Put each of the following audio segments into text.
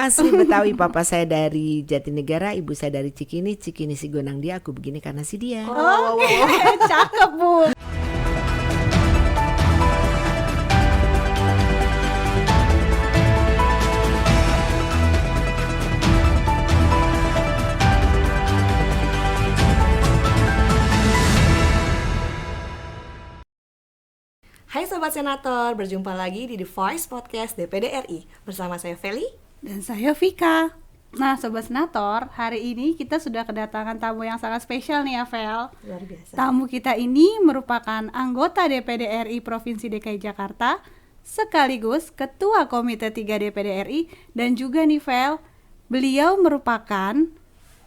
Asli Betawi, papa saya dari Jatinegara, ibu saya dari Cikini si gonang dia, aku begini karena si dia. Oke, cakep Bu. Hai Sobat Senator, berjumpa lagi di The Voice Podcast DPD RI. Bersama saya Feli Dan saya Vika. Nah Sobat Senator, hari ini kita sudah kedatangan tamu yang sangat spesial nih ya Vel. Luar biasa. Tamu kita ini merupakan anggota DPD RI Provinsi DKI Jakarta, sekaligus Ketua Komite 3 DPD RI, dan juga nih Vel, beliau merupakan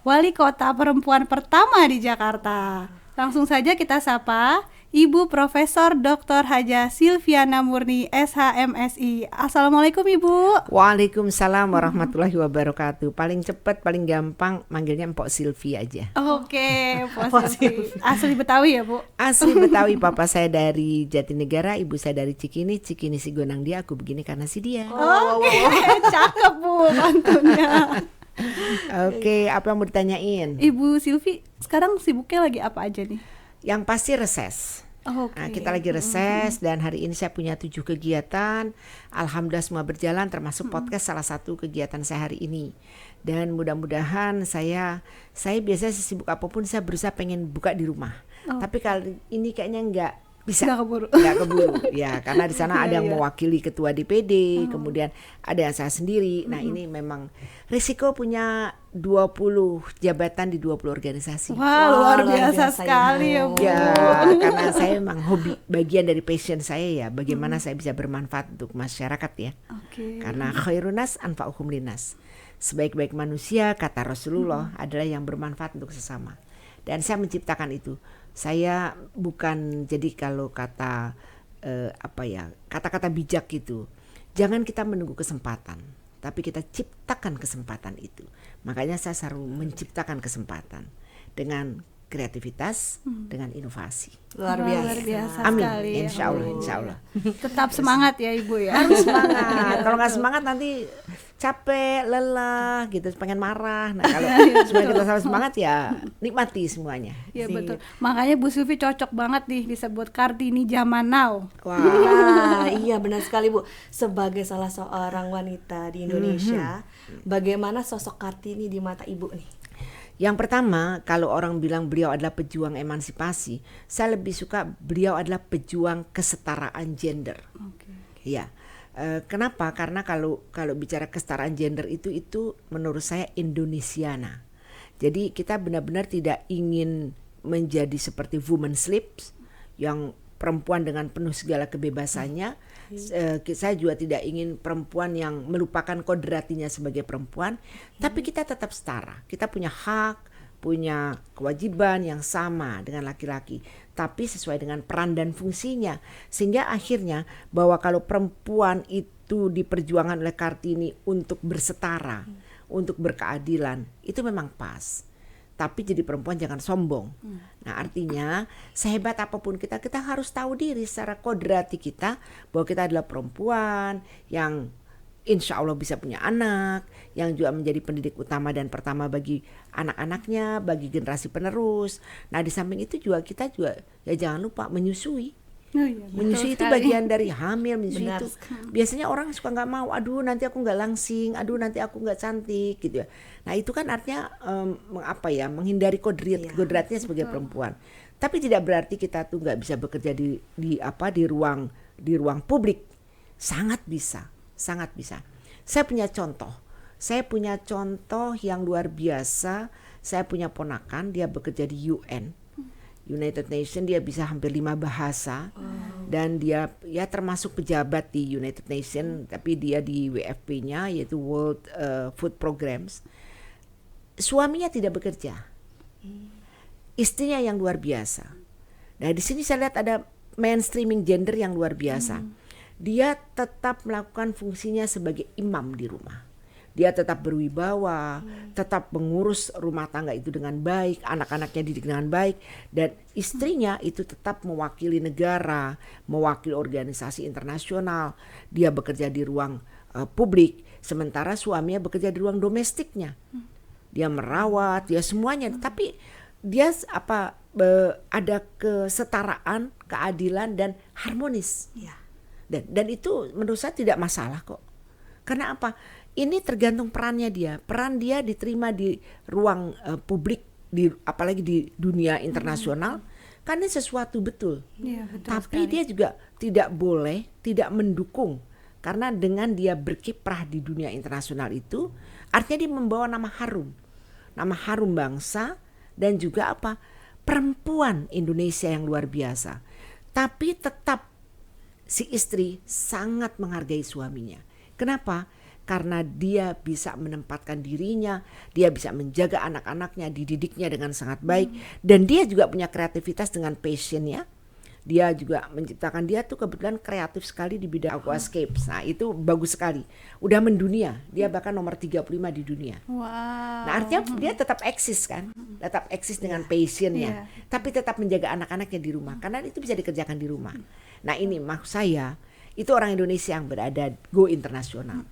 Wali Kota Perempuan pertama di Jakarta. Langsung saja kita sapa Ibu Profesor Dr. Haja Silviana Murni SHMSI. Assalamualaikum Ibu. Waalaikumsalam warahmatullahi wabarakatuh. Paling cepat, paling gampang manggilnya Mpok Silvi aja. Oke, Pak Silvi. Asli Betawi ya Bu? Asli Betawi, papa saya dari Jatinegara, ibu saya dari Cikini si gonang dia, aku begini karena si dia. Oke, cakep Bu pantunnya. Oke, apa yang mau ditanyain? Ibu Silvi, sekarang sibuknya lagi apa aja nih? Yang pasti reses. Oke. Nah, kita lagi reses dan hari ini saya punya 7 kegiatan. Alhamdulillah semua berjalan, termasuk podcast salah satu kegiatan saya hari ini. Dan mudah-mudahan saya biasanya sesibuk apapun saya berusaha pengen buka di rumah. Tapi kali ini kayaknya nggak bisa. Nggak keburu. Ya, karena di sana ada yang mewakili ketua DPD, kemudian ada yang saya sendiri. Nah, ini memang risiko punya 20 jabatan di 20 organisasi. Wah, luar biasa sekali ya Bu. Ya, karena saya memang hobi, bagian dari passion saya ya, bagaimana saya bisa bermanfaat untuk masyarakat ya. Karena khairun nas anfa'uhum linnas. Sebaik-baik manusia, kata Rasulullah, adalah yang bermanfaat untuk sesama. Dan saya menciptakan itu. Saya bukan, jadi kalau kata kata-kata bijak gitu, jangan kita menunggu kesempatan, tapi kita ciptakan kesempatan itu. Makanya saya selalu menciptakan kesempatan dengan kreativitas, dengan inovasi. Luar biasa. Amin. Sekali. Insya Allah. Tetap semangat ya Ibu ya. Harus semangat. Kalau nggak semangat nanti capek, lelah, gitu, pengen marah. Nah kalau semua kita selalu semangat ya nikmati semuanya. Iya betul. Makanya Bu Silvi cocok banget nih disebut Kartini zaman now. Wah, iya benar sekali Bu. Sebagai salah seorang wanita di Indonesia, bagaimana sosok Kartini di mata Ibu nih? Yang pertama, kalau orang bilang beliau adalah pejuang emansipasi, saya lebih suka beliau adalah pejuang kesetaraan gender. Ya, kenapa? Karena kalau bicara kesetaraan gender itu menurut saya Indonesiana. Jadi kita benar-benar tidak ingin menjadi seperti woman slips yang perempuan dengan penuh segala kebebasannya. Saya juga tidak ingin perempuan yang melupakan kodratinya sebagai perempuan, tapi kita tetap setara. Kita punya hak, punya kewajiban yang sama dengan laki-laki, tapi sesuai dengan peran dan fungsinya. Sehingga akhirnya bahwa kalau perempuan itu diperjuangkan oleh Kartini untuk bersetara, untuk berkeadilan, itu memang pas. Tapi jadi perempuan jangan sombong. Nah artinya sehebat apapun kita harus tahu diri secara kodrati kita bahwa kita adalah perempuan yang insya Allah bisa punya anak, yang juga menjadi pendidik utama dan pertama bagi anak-anaknya, bagi generasi penerus. Nah di samping itu juga kita juga ya jangan lupa menyusui. Menyusui itu bagian dari hamil. Menyusui itu biasanya orang suka nggak mau, aduh nanti aku nggak langsing, aduh nanti aku nggak cantik gitu ya. Nah itu kan artinya menghindari kodratnya sebagai perempuan. Tapi tidak berarti kita tuh nggak bisa bekerja di ruang publik. Sangat bisa. Saya punya contoh yang luar biasa. Saya punya ponakan, dia bekerja di United Nations, dia bisa hampir 5 bahasa. Dan dia ya termasuk pejabat di United Nations, tapi dia di WFP-nya yaitu World Food Programs. Suaminya tidak bekerja, istrinya yang luar biasa. Nah di sini saya lihat ada mainstreaming gender yang luar biasa. Dia tetap melakukan fungsinya sebagai imam di rumah. Dia tetap berwibawa, tetap mengurus rumah tangga itu dengan baik, anak-anaknya didik dengan baik, dan istrinya itu tetap mewakili negara, mewakili organisasi internasional. Dia bekerja di ruang publik, Sementara suaminya bekerja di ruang domestiknya. Dia merawat, dia semuanya. Tapi dia ada kesetaraan, keadilan dan harmonis. Ya. Dan itu menurut saya tidak masalah kok. Karena apa? Ini tergantung perannya dia. Peran dia diterima di ruang publik, apalagi di dunia internasional. Kan ini sesuatu betul. Iya, betul Tapi sekali. dia juga tidak boleh tidak mendukung. Karena dengan dia berkiprah di dunia internasional itu, artinya dia membawa nama harum bangsa dan juga perempuan Indonesia yang luar biasa. Tapi tetap si istri sangat menghargai suaminya. Kenapa? Karena dia bisa menempatkan dirinya, dia bisa menjaga anak-anaknya, dididiknya dengan sangat baik, dan dia juga punya kreativitas dengan passionnya. Dia juga menciptakan, dia tuh kebetulan kreatif sekali di bidang aquascapes. Nah itu bagus sekali. Udah mendunia, dia bahkan nomor 35 di dunia. Wow. Nah artinya dia tetap eksis kan, tetap eksis dengan passionnya, tapi tetap menjaga anak-anaknya di rumah, karena itu bisa dikerjakan di rumah. Nah ini maksud saya, itu orang Indonesia yang berada go internasional.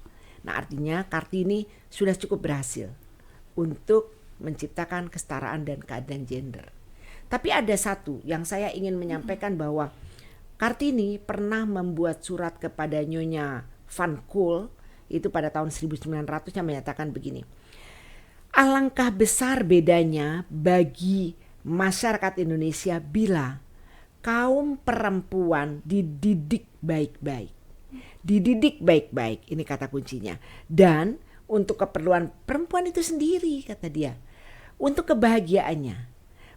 Nah artinya Kartini sudah cukup berhasil untuk menciptakan kesetaraan dan keadilan gender. Tapi ada satu yang saya ingin menyampaikan, bahwa Kartini pernah membuat surat kepada Nyonya Van Kool itu pada tahun 1900 yang menyatakan begini. Alangkah besar bedanya bagi masyarakat Indonesia bila kaum perempuan dididik baik-baik. Dididik baik-baik, ini kata kuncinya. Dan untuk keperluan perempuan itu sendiri, kata dia. Untuk kebahagiaannya.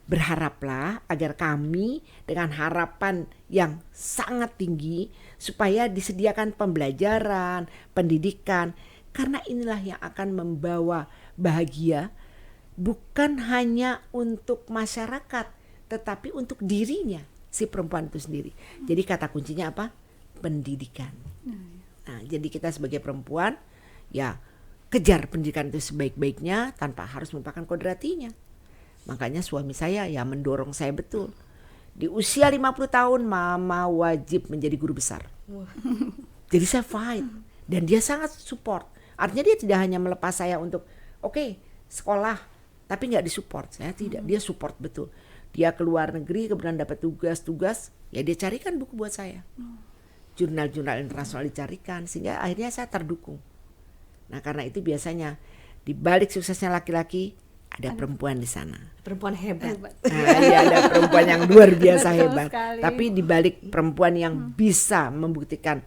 Berharaplah agar kami dengan harapan yang sangat tinggi supaya disediakan pembelajaran, pendidikan, karena inilah yang akan membawa bahagia bukan hanya untuk masyarakat tetapi untuk dirinya si perempuan itu sendiri. Jadi kata kuncinya apa? Pendidikan. Nah, jadi kita sebagai perempuan ya kejar pendidikan itu sebaik-baiknya tanpa harus melupakan kodratinya. Makanya suami saya ya mendorong saya betul. Di usia 50 tahun mama wajib menjadi guru besar. Jadi saya fight dan dia sangat support. Artinya dia tidak hanya melepas saya untuk sekolah tapi nggak disupport. Saya tidak, dia support betul. Dia keluar negeri kemudian dapat tugas-tugas, ya dia carikan buku buat saya. Jurnal-jurnal internasional dicarikan sehingga akhirnya saya terdukung. Nah karena itu biasanya di balik suksesnya laki-laki ada perempuan di sana. Perempuan hebat. Nah, iya, ada perempuan yang luar biasa Betul hebat. sekali. Tapi di balik perempuan yang bisa membuktikan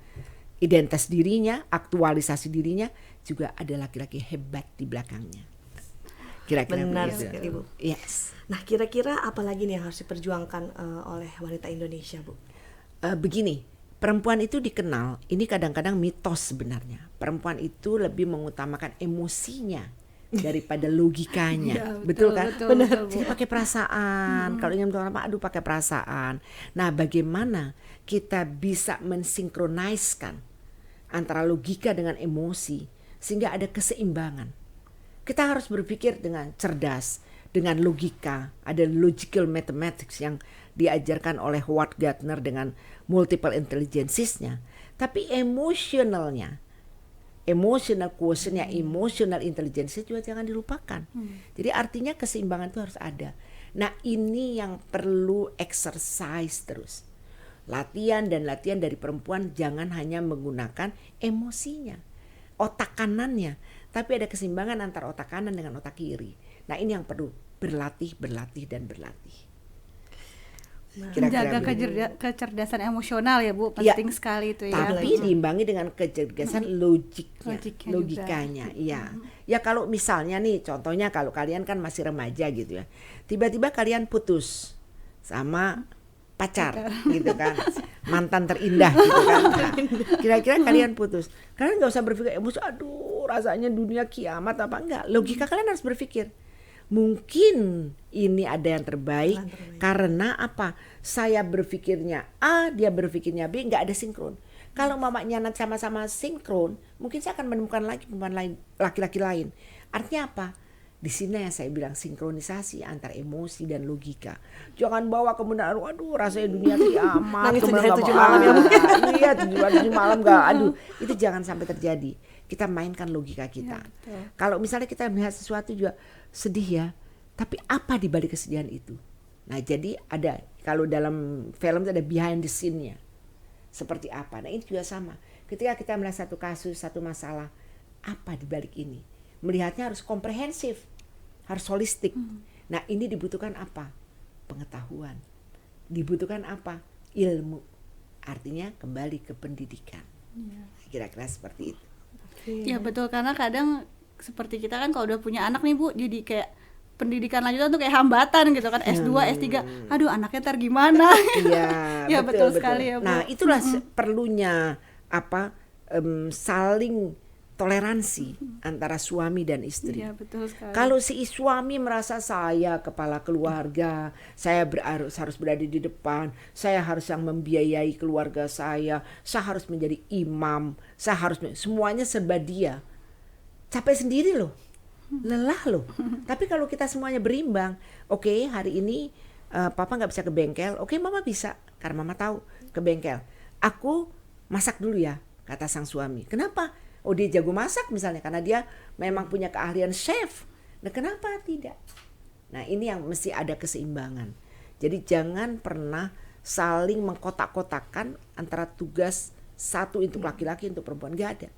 identitas dirinya, aktualisasi dirinya, juga ada laki-laki hebat di belakangnya. Kira-kira Benar begitu. sekali, Bu. Yes. Nah, kira-kira apa lagi nih yang harus diperjuangkan oleh wanita Indonesia, Bu? Begini, perempuan itu dikenal, ini kadang-kadang mitos sebenarnya. Perempuan itu lebih mengutamakan emosinya daripada logikanya. Ya, betul kan? Benar. Jadi pakai perasaan. Kalau ingin apa, pakai perasaan. Nah, bagaimana kita bisa mensinkroniskan antara logika dengan emosi sehingga ada keseimbangan. Kita harus berpikir dengan cerdas, dengan logika. Ada logical mathematics yang diajarkan oleh Howard Gardner dengan multiple intelligences-nya. Tapi emotional quotient-nya, emotional intelligence juga jangan dilupakan. Jadi artinya keseimbangan itu harus ada. Nah ini yang perlu exercise terus. Latihan dari perempuan jangan hanya menggunakan emosinya, otak kanannya, tapi ada keseimbangan antara otak kanan dengan otak kiri. Nah ini yang perlu berlatih. Menjaga kecerdasan emosional ya Bu, penting sekali itu ya. Tapi diimbangi dengan kecerdasan logikanya. Iya. Ya kalau misalnya nih contohnya kalau kalian kan masih remaja gitu ya. Tiba-tiba kalian putus sama pacar gitu kan. Mantan terindah gitu kan. Nah, kira-kira kalian putus. Kalian enggak usah berpikir emosi, aduh rasanya dunia kiamat apa enggak. Logika kalian harus berpikir mungkin ini ada yang terbaik. Karena apa? Saya berpikirnya A, dia berpikirnya B, nggak ada sinkron. Kalau mamanya nanti sama-sama sinkron, mungkin saya akan menemukan lagi perempuan lain, laki-laki lain. Artinya apa? Di sini yang saya bilang sinkronisasi antara emosi dan logika. Jangan bawa kemudian, aduh rasanya dunia kiamat. Nangis kemudian 7 malam ya. Iya 7 malam nggak. Aduh itu jangan sampai terjadi. kita mainkan logika kita. betul. Kalau misalnya kita melihat sesuatu juga sedih ya, tapi apa di balik kesedihan itu? Nah, jadi ada, kalau dalam film itu ada behind the scene-nya. Seperti apa? Nah, ini juga sama. Ketika kita melihat satu kasus, satu masalah, apa di balik ini? Melihatnya harus komprehensif, harus holistik. Nah, ini dibutuhkan apa? Pengetahuan. Dibutuhkan apa? Ilmu. Artinya kembali ke pendidikan. Kira-kira seperti itu. Ya betul, karena kadang seperti kita kan kalau udah punya anak nih Bu, jadi kayak pendidikan lanjutan tuh kayak hambatan gitu kan, S2, S3. Aduh, anaknya ntar gimana? Iya, Ya, betul sekali ya, Bu. Nah, itulah perlunya saling toleransi antara suami dan istri. Iya, betul sekali. Kalau si suami merasa saya kepala keluarga, saya harus berada di depan, saya harus yang membiayai keluarga saya harus menjadi imam, semuanya serba dia. Capek sendiri loh, lelah loh. Tapi kalau kita semuanya berimbang, oke, hari ini papa nggak bisa ke bengkel, oke, mama bisa karena mama tahu ke bengkel. Aku masak dulu ya, kata sang suami. Kenapa? Oh, dia jago masak misalnya karena dia memang punya keahlian chef. Nah, kenapa tidak? Nah, ini yang mesti ada keseimbangan. Jadi jangan pernah saling mengkotak-kotakan antara tugas satu untuk laki-laki, untuk perempuan. Gak ada.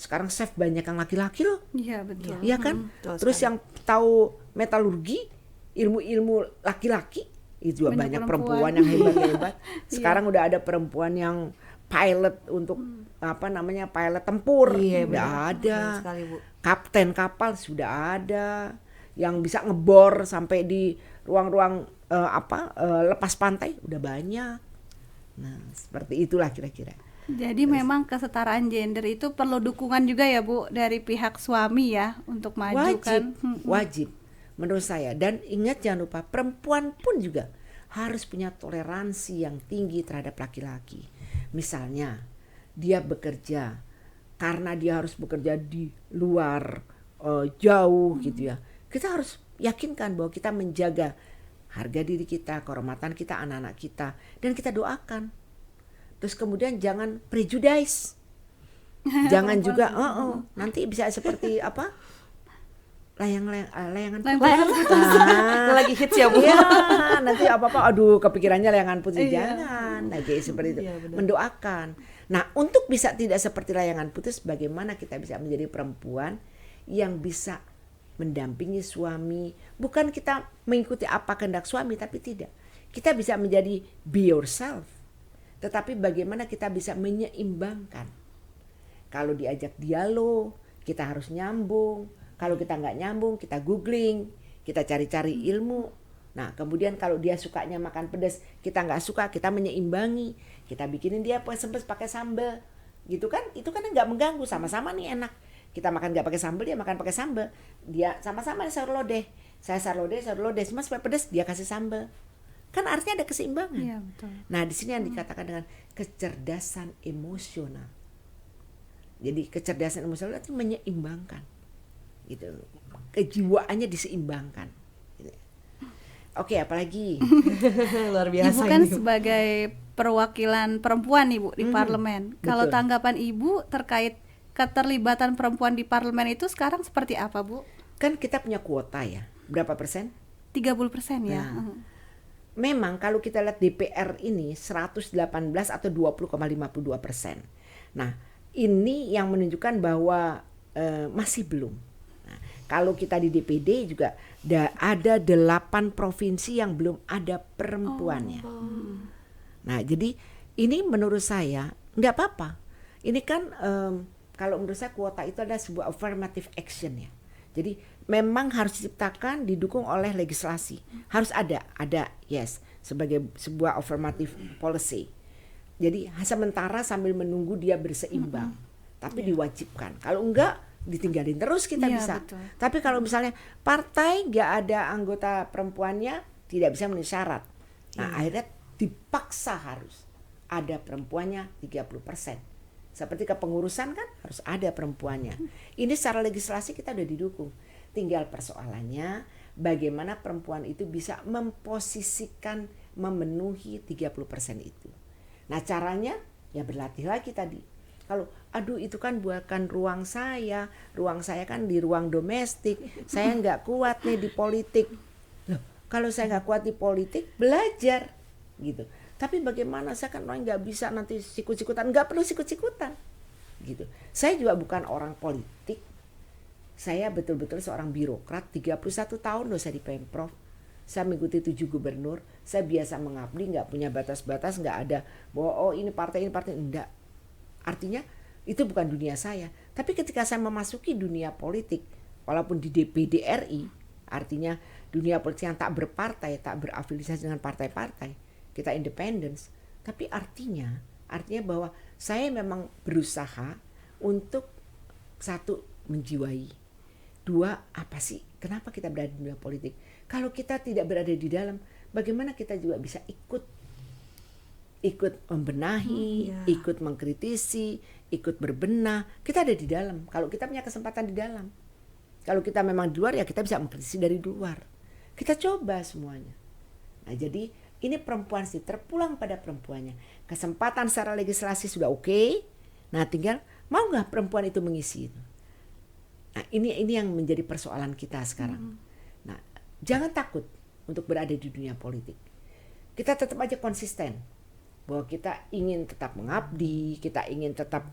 Sekarang chef banyak yang laki-laki loh. Iya, betul. Iya kan? Betul Terus sekali. yang tahu metalurgi, ilmu-ilmu laki-laki, itu juga banyak perempuan yang hebat-hebat. Sekarang udah ada perempuan yang pilot untuk pilot tempur. Iya, udah benar. ada. Benar sekali, Bu. Kapten kapal sudah ada. Yang bisa ngebor sampai di ruang-ruang lepas pantai udah banyak. Nah, seperti itulah kira-kira. Jadi memang kesetaraan gender itu perlu dukungan juga ya Bu dari pihak suami ya untuk maju kan. Wajib menurut saya. Dan ingat, jangan lupa perempuan pun juga harus punya toleransi yang tinggi terhadap laki-laki. Misalnya dia bekerja karena dia harus bekerja di luar jauh gitu ya. Kita harus yakinkan bahwa kita menjaga harga diri kita, kehormatan kita, anak-anak kita, dan kita doakan. Terus kemudian jangan prejudice. Jangan juga nanti bisa seperti apa? Layangan putus. Lagi hits ya Bu. Iya, nanti apa-apa aduh kepikirannya layangan putus. Jangan. Nah, kayak seperti itu. Iya, benar. Mendoakan. Nah, untuk bisa tidak seperti layangan putus, bagaimana kita bisa menjadi perempuan yang bisa mendampingi suami, bukan kita mengikuti apa kehendak suami, tapi tidak. Kita bisa menjadi be yourself. Tetapi bagaimana kita bisa menyeimbangkan. Kalau diajak dialog, kita harus nyambung. Kalau kita nggak nyambung, kita googling, kita cari-cari ilmu. Nah, kemudian kalau dia sukanya makan pedas, kita nggak suka, kita menyeimbangi. Kita bikinin dia sempet pakai sambal, gitu kan? Itu kan nggak mengganggu, sama-sama nih enak. Kita makan nggak pakai sambal, dia makan pakai sambal. Dia sama-sama sayur lodeh, saya sayur lodeh, cuma supaya pedas dia kasih sambal. Kan artinya ada keseimbangan. Iya, betul. Nah, di sini yang dikatakan dengan kecerdasan emosional. Jadi kecerdasan emosional itu menyeimbangkan, gitu. Kejiwaannya diseimbangkan. Gitu. Oke, apalagi? Luar biasa. Ibu kan ini. sebagai perwakilan perempuan nih Bu di parlemen. Kalau betul. tanggapan Ibu terkait keterlibatan perempuan di parlemen itu sekarang seperti apa Bu? Kan kita punya kuota ya. Berapa persen? 30% ya. Nah. Memang kalau kita lihat DPR ini 118 atau 20,52%. Nah, ini yang menunjukkan bahwa masih belum. Nah, kalau kita di DPD juga ada 8 provinsi yang belum ada perempuannya. Nah, jadi ini menurut saya nggak apa-apa. Ini kan kalau menurut saya kuota itu adalah sebuah affirmative action ya. Jadi memang harus diciptakan, didukung oleh legislasi. Harus ada yes, sebagai sebuah affirmative policy. Jadi sementara sambil menunggu dia berseimbang, tapi diwajibkan. Kalau enggak ditinggalin terus kita bisa. Betul. Tapi kalau misalnya partai nggak ada anggota perempuannya, tidak bisa memenuhi syarat. Nah, akhirnya dipaksa harus ada perempuannya 30%. Seperti kepengurusan kan harus ada perempuannya. Ini secara legislasi kita udah didukung. Tinggal persoalannya bagaimana perempuan itu bisa memposisikan memenuhi 30% itu. Nah, caranya ya berlatih lagi tadi. Kalau aduh itu kan bukan ruang saya kan di ruang domestik, saya nggak kuat nih di politik. Loh, kalau saya nggak kuat di politik, belajar gitu. Tapi bagaimana, saya kan orang nggak bisa nanti sikut-sikutan, nggak perlu sikut-sikutan gitu. Saya juga bukan orang politik, saya betul-betul seorang birokrat, 31 tahun loh saya di Pemprov. Saya mengikuti 7 gubernur, saya biasa mengabdi, nggak punya batas-batas, nggak ada bahwa ini partai, enggak. Artinya itu bukan dunia saya. Tapi ketika saya memasuki dunia politik, walaupun di DPD RI, artinya dunia politik yang tak berpartai, tak berafiliasi dengan partai-partai, kita independence. Tapi artinya bahwa saya memang berusaha untuk satu, menjiwai. Dua, apa sih? Kenapa kita berada di dunia politik? Kalau kita tidak berada di dalam, bagaimana kita juga bisa ikut membenahi, ikut mengkritisi, ikut berbenah. Kita ada di dalam. Kalau kita punya kesempatan di dalam. Kalau kita memang di luar, ya kita bisa mengkritisi dari luar. Kita coba semuanya. Nah, jadi ini perempuan sih, terpulang pada perempuannya. Kesempatan secara legislasi sudah oke. Nah, tinggal mau nggak perempuan itu mengisi itu. Nah, ini yang menjadi persoalan kita sekarang. Nah, jangan takut untuk berada di dunia politik. Kita tetap aja konsisten bahwa kita ingin tetap mengabdi, kita ingin tetap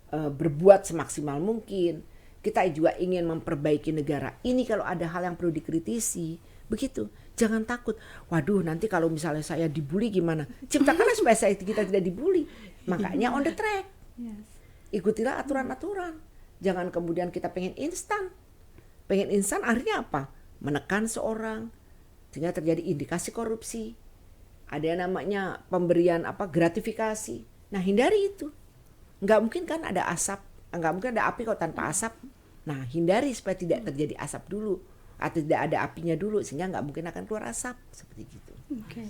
berbuat semaksimal mungkin. Kita juga ingin memperbaiki negara ini. Kalau ada hal yang perlu dikritisi, begitu. Jangan takut. Waduh, nanti kalau misalnya saya dibully gimana? Ciptakanlah supaya kita tidak dibully. Makanya on the track. Ikutilah aturan-aturan. Jangan kemudian kita pengen instan. Pengen instan akhirnya apa? Menekan seorang sehingga terjadi indikasi korupsi. Ada yang namanya pemberian gratifikasi. Nah, hindari itu. Nggak mungkin kan ada asap, nggak mungkin ada api kalau tanpa asap. Nah, hindari supaya tidak terjadi asap dulu atau tidak ada apinya dulu sehingga nggak mungkin akan keluar asap seperti gitu. Oke.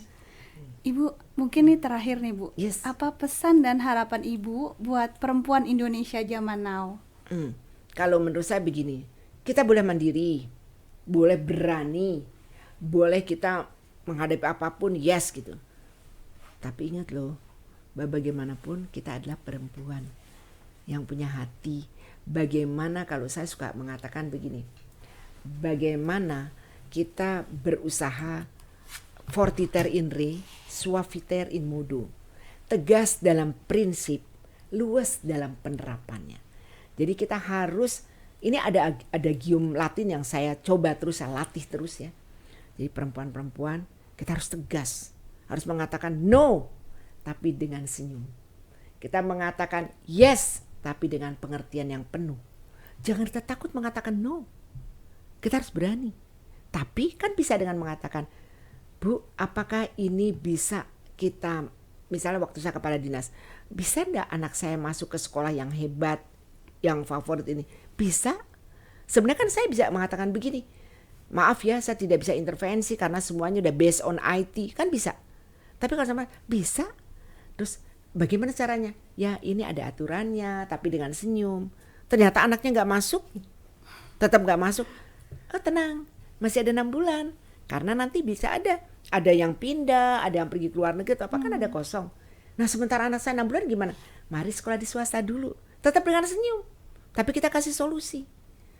Ibu, mungkin nih terakhir nih Bu. Yes. Apa pesan dan harapan Ibu buat perempuan Indonesia zaman now? Kalau menurut saya begini, kita boleh mandiri, boleh berani, boleh kita menghadapi apapun, yes gitu. Tapi ingat loh, bagaimanapun kita adalah perempuan yang punya hati. Bagaimana, kalau saya suka mengatakan begini, bagaimana kita berusaha fortiter in re, suaviter in modo, tegas dalam prinsip, luas dalam penerapannya. Jadi kita harus, ini ada gium Latin yang saya coba terus, saya latih terus ya. Jadi perempuan-perempuan kita harus tegas, harus mengatakan no, tapi dengan senyum. Kita mengatakan yes, tapi dengan pengertian yang penuh. Jangan kita takut mengatakan no. Kita harus berani. Tapi kan bisa dengan mengatakan, Bu, apakah ini bisa kita, misalnya waktu saya kepala dinas, bisa enggak anak saya masuk ke sekolah yang hebat, yang favorit ini? Bisa. Sebenarnya kan saya bisa mengatakan begini, maaf ya, saya tidak bisa intervensi karena semuanya udah based on IT, kan bisa. Tapi kalau sama bisa. Terus bagaimana caranya? Ya ini ada aturannya, tapi dengan senyum. Ternyata anaknya nggak masuk, tetap nggak masuk. Oh tenang, masih ada 6 bulan. Karena nanti bisa ada yang pindah, ada yang pergi ke luar negeri, atau apa kan ada kosong. Nah sementara anak saya 6 bulan gimana? Mari sekolah di swasta dulu. Tetap dengan senyum, tapi kita kasih solusi.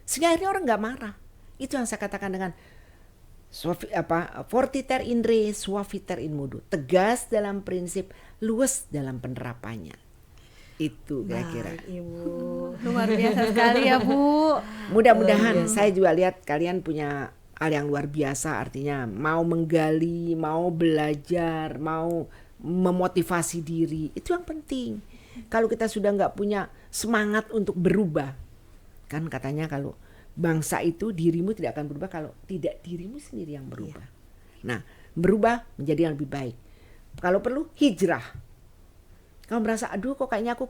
Sehingga akhirnya orang nggak marah. Itu yang saya katakan dengan fortiter in re, suaviter in modo, tegas dalam prinsip, luas dalam penerapannya. Itu kira-kira. Ibu, luar biasa sekali ya Bu. Mudah-mudahan saya juga lihat kalian punya hal yang luar biasa, artinya mau menggali, mau belajar, mau memotivasi diri, itu yang penting. Kalau kita sudah nggak punya semangat untuk berubah, kan katanya kalau bangsa itu, dirimu tidak akan berubah kalau tidak dirimu sendiri yang berubah. Nah, berubah menjadi yang lebih baik. Kalau perlu hijrah. Kamu merasa, aduh kok kayaknya aku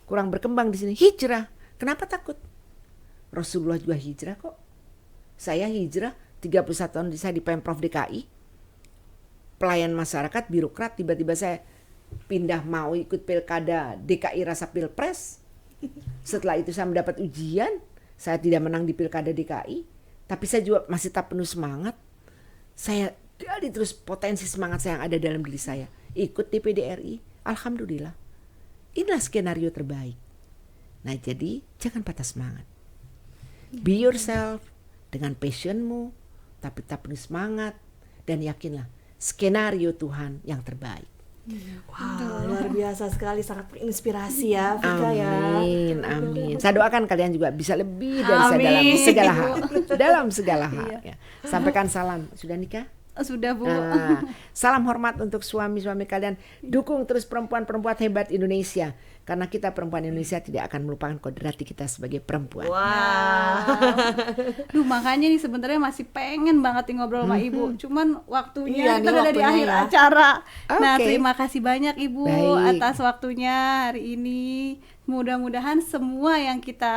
kurang berkembang di sini, hijrah. Kenapa takut? Rasulullah juga hijrah kok. Saya hijrah 31 tahun saya di Pemprov DKI. Pelayan masyarakat, birokrat, tiba-tiba saya pindah mau ikut pilkada DKI rasa pilpres. Setelah itu saya mendapat ujian. Saya tidak menang di pilkada DKI, tapi saya juga masih tetap penuh semangat. Saya terus potensi semangat saya yang ada dalam diri saya. Ikut DPD RI, alhamdulillah. inilah skenario terbaik. Nah, jadi jangan patah semangat. Be yourself dengan passionmu, tapi tetap penuh semangat dan yakinlah skenario Tuhan yang terbaik. Wow, luar biasa sekali, sangat menginspirasi ya, Vika ya. Amin, amin. Saya doakan kalian juga bisa lebih dari saya dalam segala hal. Dalam segala hal. Ya. Sampaikan salam. Sudah nikah? Sudah, Bu. Salam hormat untuk suami-suami kalian. Dukung terus perempuan-perempuan hebat Indonesia. Karena kita perempuan Indonesia tidak akan melupakan kodrati kita sebagai perempuan. Duh, makanya nih sebenarnya masih pengen banget nih ngobrol sama Ibu. Cuman waktunya Iya, kita udah di akhir acara. Nah, Oke. terima kasih banyak Ibu Baik. atas waktunya hari ini. Mudah-mudahan semua yang kita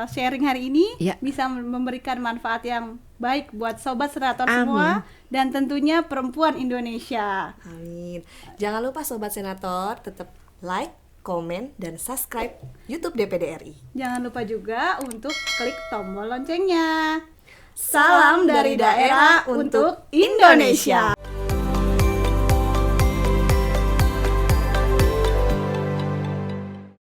sharing hari ini Ya. bisa memberikan manfaat yang baik buat sobat senator Amin. semua dan tentunya perempuan Indonesia. Amin. Jangan lupa Sobat Senator tetap like, komen, dan subscribe YouTube DPD RI. Jangan lupa juga untuk klik tombol loncengnya. Salam dari daerah untuk Indonesia.